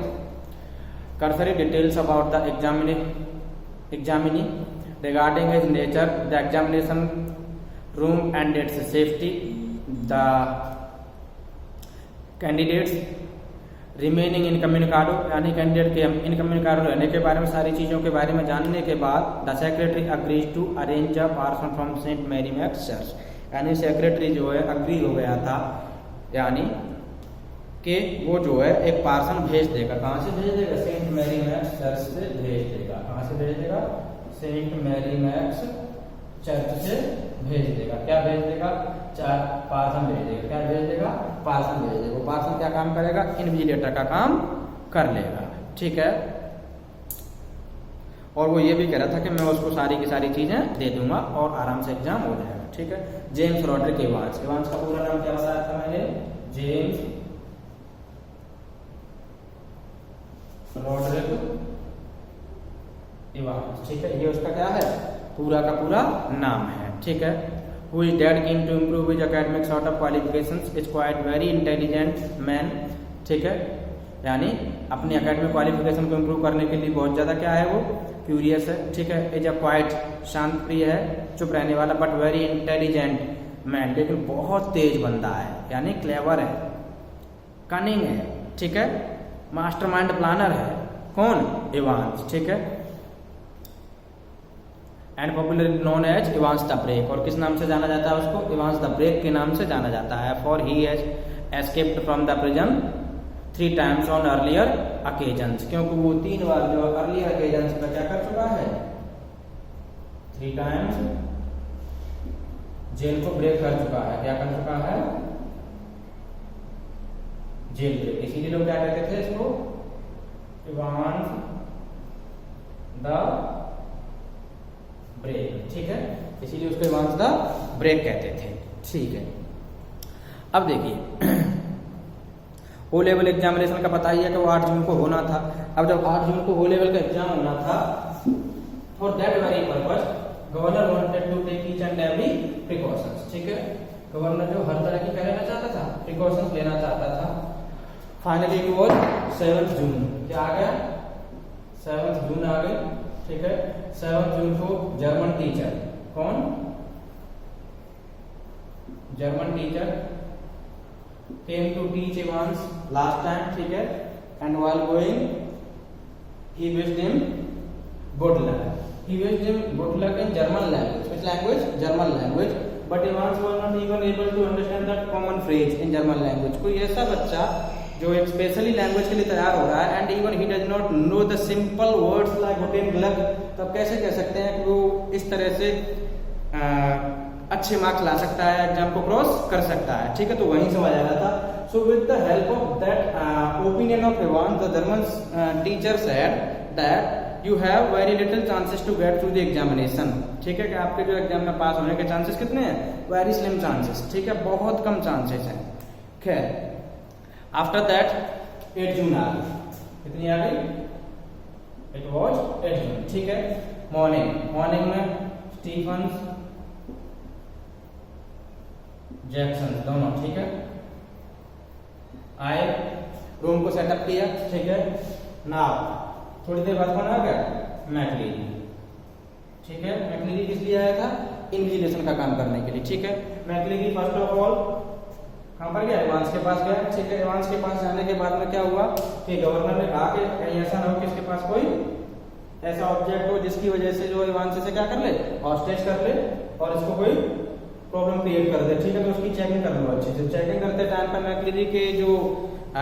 cursory details about the examinee regarding his nature, the examination room and its safety, the candidates remaining incommunicado यानी कैंडिडेट के इनकम्युनिकाडो रहने के बारे में, सारी चीज़ों के बारे में जानने के बाद the secretary agrees to arrange a parson from saint Mary Max church यानी सेक्रेटरी जो है अग्री हो गया था यानी कि वो जो है एक पार्सन भेज देगा. कहाँ से भेज देगा? सेंट मैरी मैक्स चर्च से भेज देगा. कहाँ से भेज देगा? सेंट मैरी मैक्स चर्च से भेज देगा. क्या भेज देगा? पार्सन भेज देगा. क्या भेज देगा? पार्सन भेज देगा. पार्सन क्या काम करेगा? इन्विजिलेटर का काम कर लेगा, ठीक है। और वो ये भी कह रहा था कि मैं उसको सारी की सारी चीजें दे दूंगा और आराम से एग्जाम हो जाएगा, ठीक है। जेम्स रॉड्रिक इवांस, इवांस का पूरा नाम क्या बताया था मैंने, जेम्स रॉड्रिक इवांस, ठीक है। ये उसका क्या है, पूरा का पूरा नाम है, ठीक है। Who is dead keen to improve his academic sort of qualifications is quite very intelligent man, ठीक है। यानी अपनी एकेडमिक क्वालिफिकेशन को इम्प्रूव करने के लिए बहुत ज्यादा क्या है, वो क्यूरियस है, ठीक है। इज अ क्वाइट, शांत प्रिय है, चुप रहने वाला, बट वेरी इंटेलिजेंट मैन, लेकिन बहुत तेज बंदा है, यानी क्लेवर है, कनिंग है, ठीक है, मास्टरमाइंड प्लानर है, कौन, इवांस, ठीक है। And popularly known as Evans the break, और किस नाम से जाना जाता है उसको, इवांस द ब्रेक के नाम से जाना जाता है। For he has escaped from the prison 3 times on earlier occasions, क्योंकि वो 3 बार जो अर्लियर अकेजन्स में क्या कर चुका है, 3 times जेल को ब्रेक कर चुका है, क्या कर चुका है, जेल ब्रेक। इसीलिए लोग क्या कहते थे इसको, इवांस द ब्रेक, ठीक है, इसीलिए उसको इवांस द ब्रेक कहते थे, ठीक है। अब देखिए ओ लेवल एग्जामिनेशन का पता ही है कि वो 8 जून को होना था। अब जब 8 जून को ओ लेवल का एग्जाम होना था, for that very purpose governor wanted to take each and every precautions, ठीक है। गवर्नर जो हर तरह की क्या लेना चाहता था, प्रिकॉशंस लेना चाहता था। फाइनली इट वाज 7 जून, क्या आ गया, 7 जून आ गई, ठीक है। 7 जून को जर्मन टीचर, कौन, German teacher came to teach Evans last time, ठीक है। and while going he wished him good luck, he wished him good luck in German language, which language, German language, but Evans was not even able to understand that common phrase in German language। कोई ऐसा बच्चा जो एक specially language के लिए तैयार हो रहा है, and even he does not know the simple words like good luck, तब कैसे कह सकते हैं कि वो इस तरह से अच्छे मार्क्स ला सकता है, एग्जाम को क्रॉस कर सकता है, ठीक है। तो वहीं से आ रहा था। So with the help of that opinion of Evans, the German teacher said that you have very little chances to get through the examination, ठीक है, कि आपके जो एग्जाम में पास होने के चांसेस कितने हैं, वेरी स्लिम चांसेस, ठीक है, बहुत कम चांसेस हैं। खैर आफ्टर दैट 8 जून आ गई, कितनी आ गई, इट वॉज 8 जून, ठीक है। मॉर्निंग में स्टीफन्स जैक्सन दोनों, ठीक है, आए, रूम को सेटअप किया, ठीक है। नाउ थोड़ी देर बाद कौन आ गया, मैकलीरी, ठीक है। मैकलीरी किस लिए आया था, इन्विजिलेशन का काम करने के लिए, ठीक है। मैकलीरी फर्स्ट ऑफ ऑल कहां पर गया, इवांस के पास गया, ठीक है। इवांस के पास जाने के बाद में क्या हुआ कि गवर्नर ने कहा कि कहीं ऐसा ना हो कि इसके पास कोई ऐसा ऑब्जेक्ट हो जिसकी वजह से जो इवांस से क्या कर ले, हॉस्टेज कर ले और इसको कोई प्रॉब्लम क्रिएट कर दे, ठीक है। तो उसकी चेकिंग कर लो अच्छे से। चेकिंग करते टाइम पर मैकलीरी के जो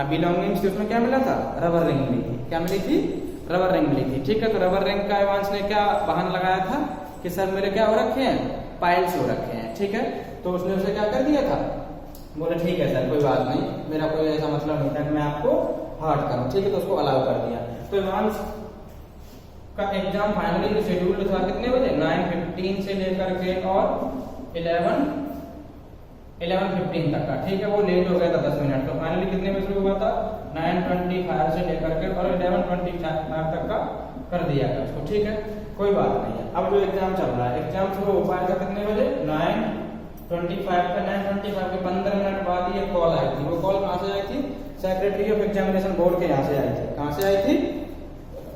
बिलोंगिंग्स थी उसमें क्या मिला था, रबर रिंग मिली थी, क्या मिली थी, रबर रिंग मिली थी, ठीक है। तो रबर रिंग का इवांस ने क्या बहाना लगाया था कि सर मेरे क्या हो रखे हैं, पाइल्स हो रखे हैं, ठीक है। तो उसने उसे क्या कर दिया था, बोले ठीक है सर कोई बात नहीं, मेरा कोई ऐसा मतलब नहीं था कि मैं आपको हर्ट करूं, ठीक है। तो उसको अलाउ कर दिया। तो इवांस का एग्जाम फाइनली शेड्यूल्ड था कितने बजे, 9:15 से लेकर के और 11:15 तक का, ठीक है। वो लेट हो गया था 10 मिनट, तो फाइनली कितने बजे शुरू हुआ था, 9:25 से लेकर के और 11:25 तक का कर दिया था उसको, ठीक है, कोई बात नहीं है। अब जो एग्जाम चल रहा है, एग्जाम शुरू हो पाएगा कितने बजे, 9:25 का। 9:25 के 15 मिनट बाद ये कॉल आई थी। वो कॉल कहाँ से आई थी, सेक्रेटरी ऑफ एग्जामिनेशन बोर्ड के यहाँ से आई थी। कहाँ से आई थी,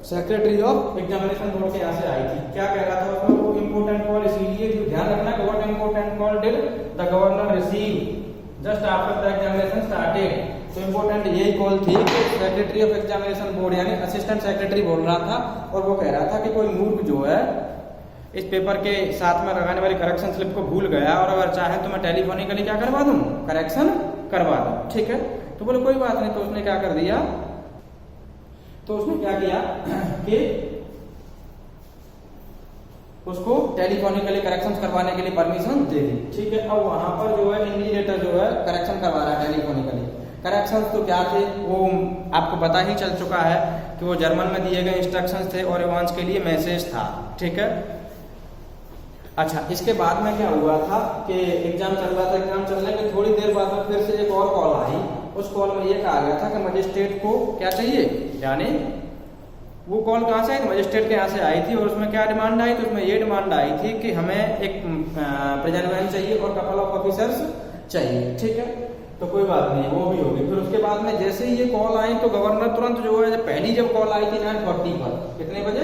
सेक्रेटरी ऑफ एग्जामिनेशन बोर्ड के यहाँ से आई थी। क्या कह रहा था उसमें, वो इम्पोर्टेंट कॉल, इसीलिए जो ध्यान रखना कि what important call did the governor receive just after the examination started. तो इम्पोर्टेंट यही कॉल थी कि सेक्रेटरी ऑफ एग्जामिनेशन बोर्ड यानी असिस्टेंट सेक्रेटरी बोल रहा था, और वो कह रहा था कि कोई मूर्ख जो है इस पेपर के साथ में लगाने वाली करेक्शन स्लिप को भूल गया, और अगर चाहे तो मैं टेलीफोनिकली क्या करवा दूं, करेक्शन करवा दूं, ठीक है। तो बोले कोई बात नहीं। तो उसने क्या कर दिया, तो उसने क्या किया कि उसको टेलीफोनिकली करेक्शन करवाने के लिए परमिशन दे दी, ठीक है। अब वहां पर जो है इन्विजिलेटर जो है करेक्शन करवा रहा है टेलीफोनिकली। करेक्शंस तो क्या थे वो आपको पता ही चल चुका है कि वो जर्मन में दिए गए इंस्ट्रक्शंस थे और एवांस के लिए मैसेज था, ठीक है। अच्छा, इसके बाद में क्या हुआ था कि एग्जाम चल रहा था, एग्जाम चलने के थोड़ी देर बाद में फिर से एक और कॉल आई। उस कॉल में ये कहा गया था कि मजिस्ट्रेट को क्या चाहिए, यानी वो कॉल कहाँ से आई, मजिस्ट्रेट के यहाँ से आई थी और उसमें क्या डिमांड आई, तो उसमें ये डिमांड आई थी कि हमें एक प्रेजेंट मैन चाहिए और कपल ऑफ ऑफिसर्स चाहिए, ठीक है। तो कोई बात नहीं, वो भी होगी। फिर उसके बाद में जैसे ही ये कॉल आई तो गवर्नर तुरंत जो है, पहली जब कॉल आई थी 9:40 पर, कितने बजे,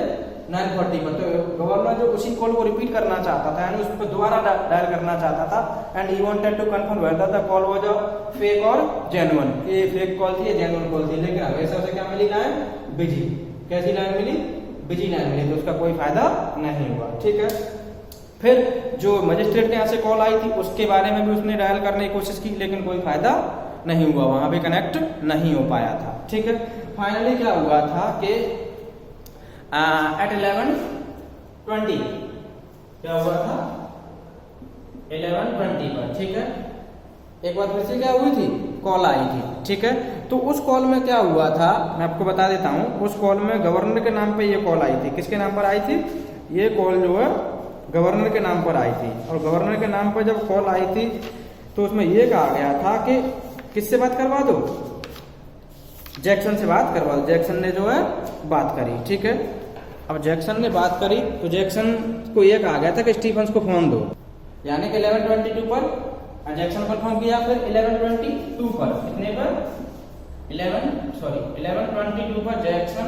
9:40 पर, तो गवर्नर जो उसी कॉल को रिपीट करना चाहता था, यानी उस पर दोबारा डायल करना चाहता था। And he wanted to confirm whether the call was a fake or genuine, ये फेक कॉल थी या जेन्युइन कॉल थी। लेकिन हमेशा से क्या मिली लाइन, बिजी। कैसी लाइन मिली, बिजी लाइन मिली, तो उसका कोई फायदा नहीं हुआ, ठीक है। फिर जो मजिस्ट्रेट के यहाँ से कॉल आई थी उसके बारे में भी उसने डायल करने की कोशिश की, लेकिन कोई फायदा नहीं हुआ, वहां भी कनेक्ट नहीं हो पाया था, ठीक है। फाइनली क्या हुआ था कि एट 11:20 क्या हुआ था, 11:20 पर, ठीक है। एक बार फिर से क्या हुई थी, कॉल आई थी, ठीक है। तो उस कॉल में क्या हुआ था मैं आपको बता देता हूं। उस कॉल में गवर्नर के नाम पे ये कॉल आई थी। किसके नाम पर आई थी, ये कॉल जो है गवर्नर के नाम पर आई थी। और गवर्नर के नाम पर जब कॉल आई थी तो उसमें यह कहा गया था कि किससे बात करवा दो, जैक्सन से बात करवा दो। जैक्सन ने जो है बात करी, ठीक है। अब जैक्सन ने बात करी तो जैक्सन को यह कहा गया था कि स्टीफन्स को फोन दो, यानी कि 11:22 पर जैक्सन पर फोन किया। फिर 11:22 पर, कितने पर, 11:22 पर जैक्सन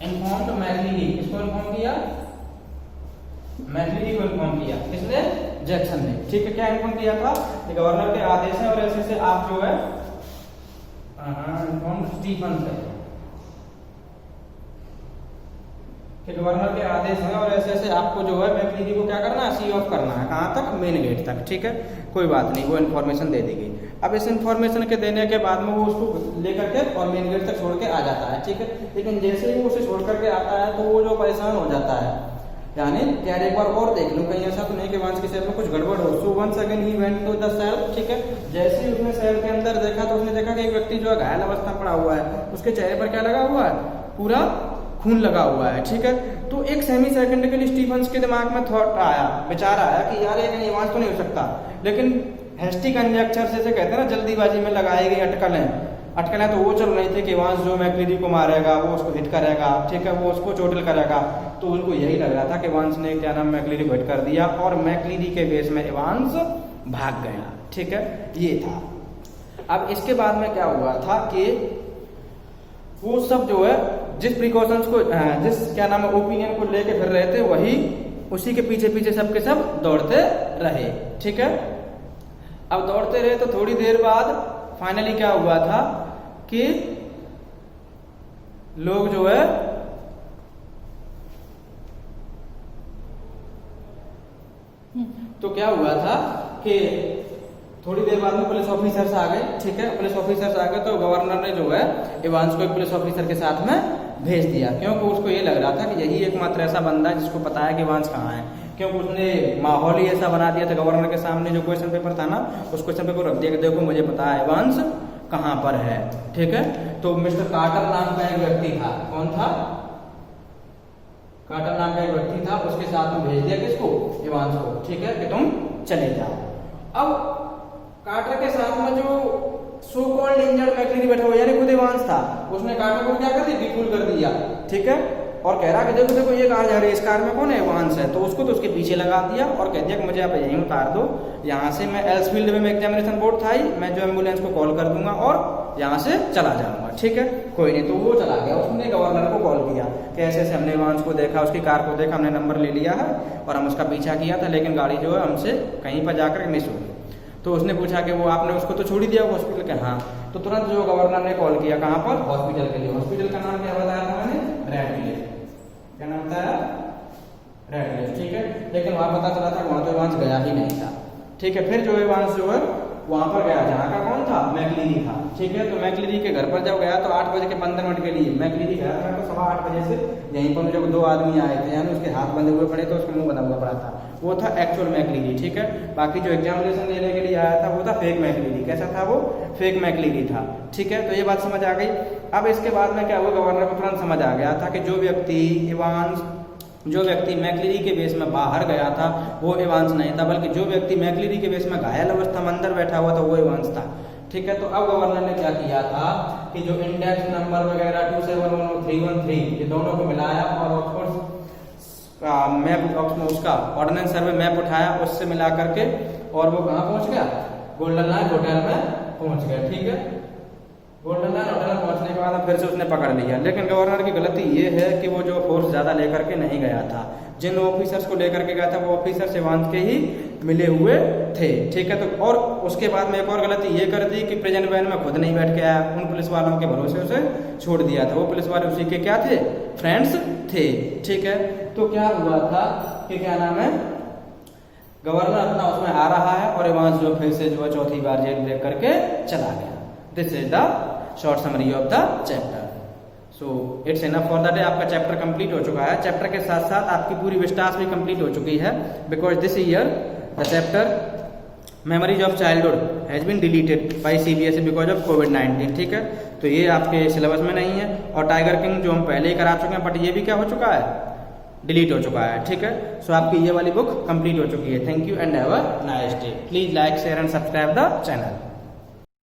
इन्फॉर्म टू मैकलीरी, किसको इन्फॉर्म किया, मैकलीरी को इन्फॉर्म किया। किसने, जैक्सन ने, ठीक है। क्या इन्फॉर्म किया था कि गवर्नर के आदेश है और ऐसे से आप जो है इन्फॉर्म स्टीफन से कि गवर्नर के आदेश है और ऐसे ऐसे आपको जो है मैकलीरी को क्या करना है, सी ऑफ करना है। कहाँ तक, मेन गेट तक, ठीक है। कोई बात नहीं, वो इन्फॉर्मेशन दे देगी। अब इस इन्फॉर्मेशन के देने के बाद में वो उसको लेकर के और मेन गेट तक छोड़ के आ जाता है, ठीक है। लेकिन जैसे ही वो उसे छोड़ करके आता है तो वो जो परेशान हो जाता है, यानी यार एक बार और देख लूं कहीं ऐसा तो नहीं कि वांस के शहर में कुछ गड़बड़ हो। So once again he went to the cell, ठीक है। जैसे ही उसने शहर के अंदर देखा तो उसने देखा कि एक व्यक्ति जो है घायल अवस्था में पड़ा हुआ है, उसके चेहरे पर क्या लगा हुआ है, पूरा खून लगा हुआ है, ठीक है। तो एक सेमी सेकंड के लिए स्टीफन्स के दिमाग में थॉट आया, विचार आया कि यार ये वांस तो नहीं हो सकता। लेकिन हेस्टी कंजक्चर से कहते हैं ना, जल्दीबाजी में लगाई गई अटकलें तो वो चल रही थी कि वांस जो मैकलीरी को मारेगा, वो उसको हिट करेगा, ठीक है, वो उसको चोटिल करेगा। तो उनको यही लग रहा था कि वांस ने क्या नाम मैकलीरी को हिट कर दिया और मैकलीरी के बेस में वांस भाग गया, ठीक है, ये था। अब इसके बाद में क्या हुआ था कि वो सब जो है जिस प्रिकॉशंस को जिस क्या नाम है ओपिनियन को लेके फिर रहे थे, वही उसी के पीछे पीछे सबके सब दौड़ते रहे, ठीक है। अब दौड़ते रहे तो थोड़ी देर बाद फाइनली क्या हुआ था कि लोग जो है तो क्या हुआ था कि थोड़ी देर बाद में पुलिस ऑफिसर्स आ गए, ठीक है। पुलिस ऑफिसर्स आ गए तो गवर्नर ने जो है इवांस को एक पुलिस ऑफिसर के साथ में भेज दिया, क्योंकि उसको ये लग रहा था कि यही एकमात्र ऐसा बंदा है जिसको पता है कि इवांस कहाँ है, क्योंकि उसने माहौल ही ऐसा बना दिया था। गवर्नर के सामने जो क्वेश्चन पेपर था ना, उस क्वेश्चन पेपर रख दिया कि देखो मुझे पता है इवांस कहाँ पर है, ठीक है। तो मिस्टर कार्टर नाम का एक व्यक्ति था, कौन था, कार्टर नाम का एक व्यक्ति था, उसके साथ में भेज दिया किसको, इवांस को, ठीक है, कि तुम चले जाओ। अब कार्टर के साथ में जो सो कॉल्ड इंजर्ड मैकलीरी बैठा हुआ यानी खुद इवांस था, उसने कार्टर को क्या कर दिया, बिल्कुल कर दिया, ठीक है। और कह रहा कि देखो देखो ये कार जा रही है, इस कार में कौन है, इवांस है। तो उसको तो उसके पीछे लगा दिया और कह दिया कि मुझे आप यहीं उतार दो, यहाँ से मैं एल्सफील्ड में एग्जामिनेशन बोर्ड था ही, मैं जो एम्बुलेंस को कॉल कर दूंगा और यहाँ से चला जाऊंगा, ठीक है, कोई नहीं। तो वो चला गया, उसने गवर्नर को कॉल किया कि ऐसे ऐसे हमने इवांस को देखा, उसकी कार को देखा, हमने नंबर ले लिया है और हम उसका पीछा किया था, लेकिन गाड़ी जो है हमसे कहीं पर जाकर मिस हो गई। तो उसने पूछा कि वो आपने उसको तो छोड़ ही दिया हॉस्पिटल के, हाँ। तो तुरंत जो गवर्नर ने कॉल किया कहाँ पर, हॉस्पिटल के लिए। हॉस्पिटल का नाम क्या बताया था मैंने, रेडक्लिफ, क्या नाम था, रेडक्लिफ, ठीक है। लेकिन वहां पता चला था वहां तो इवांस गया ही नहीं था, ठीक है। फिर जो इवांस जो है वहां पर गया जहाँ का कौन था, मैकलीरी था, ठीक है। तो मैकलीरी के घर पर जब गया तो 8 बजे के 15 मिनट के लिए मैकलीरी गया था, तो 8:15 बजे से यहीं पर जब 2 आदमी आए थे यानी उसके हाथ बंधे हुए पड़े थे, उसका मुंह बंधा हुआ पड़ा था, वो था एक्चुअल मैकलीरी, ठीक है। बाकी जो एग्जामिनेशन देने के लिए आया था वो था फेक मैकलीरी। कैसा था वो? फेक मैकलीरी था, ठीक है। तो ये बात समझ आ गई। अब इसके बाद में क्या हुआ, गवर्नर को तुरंत समझ आ गया था कि जो व्यक्ति मैकलीरी के बेस में बाहर गया था वो इवांस नहीं था, बल्कि जो व्यक्ति मैकलीरी के बेस में घायल अवस्था में अंदर बैठा हुआ था वो इवांस था, ठीक है। तो अब गवर्नर ने क्या किया था कि जो इंडेक्स नंबर वगैरह 271313 ये दोनों को मिलाया और ऑफकोर्स मैप उसका ऑर्डिनेंस सर्वे मैप उठाया, उससे मिला करके और वो कहाँ पहुंच गया, गोल्डन लाइन होटल में पहुंच गया, ठीक है। गोल्डन लाइन होटल में पहुंचने के बाद फिर से उसने पकड़ लिया। लेकिन गवर्नर की गलती ये है कि वो जो फोर्स ज्यादा लेकर के नहीं गया था, जिन ऑफिसर्स को लेकर के गया था वो ऑफिसर इवांस के ही मिले हुए थे, ठीक है। तो और उसके बाद में एक और गलती ये कर दी कि प्रिजन वैन में खुद नहीं बैठ के आया, उन पुलिस वालों के भरोसे उसे छोड़ दिया था। वो पुलिस वाले उसी के क्या थे, फ्रेंड्स थे, ठीक है। तो क्या हुआ था कि क्या नाम है, गवर्नर अपना उसमें आ रहा है और इवांस जो फिर से जो चौथी बार जेल ब्रेक करके चला गया। This is the short summary of the chapter. So it's enough for the day. आपका चैप्टर कंप्लीट हो चुका है। चैप्टर के साथ साथ आपकी पूरी विस्टास भी कंप्लीट हो चुकी है, because this year the chapter memories of childhood has been deleted by CBSE because of कोविड-19, ठीक है। तो ये आपके सिलेबस में नहीं है। और टाइगर किंग जो हम पहले ही करा चुके हैं, बट ये भी क्या हो चुका है, डिलीट हो चुका है, ठीक है। सो आपकी ये वाली बुक कंप्लीट हो चुकी है। Thank you and have a nice day. Please like share and subscribe the channel.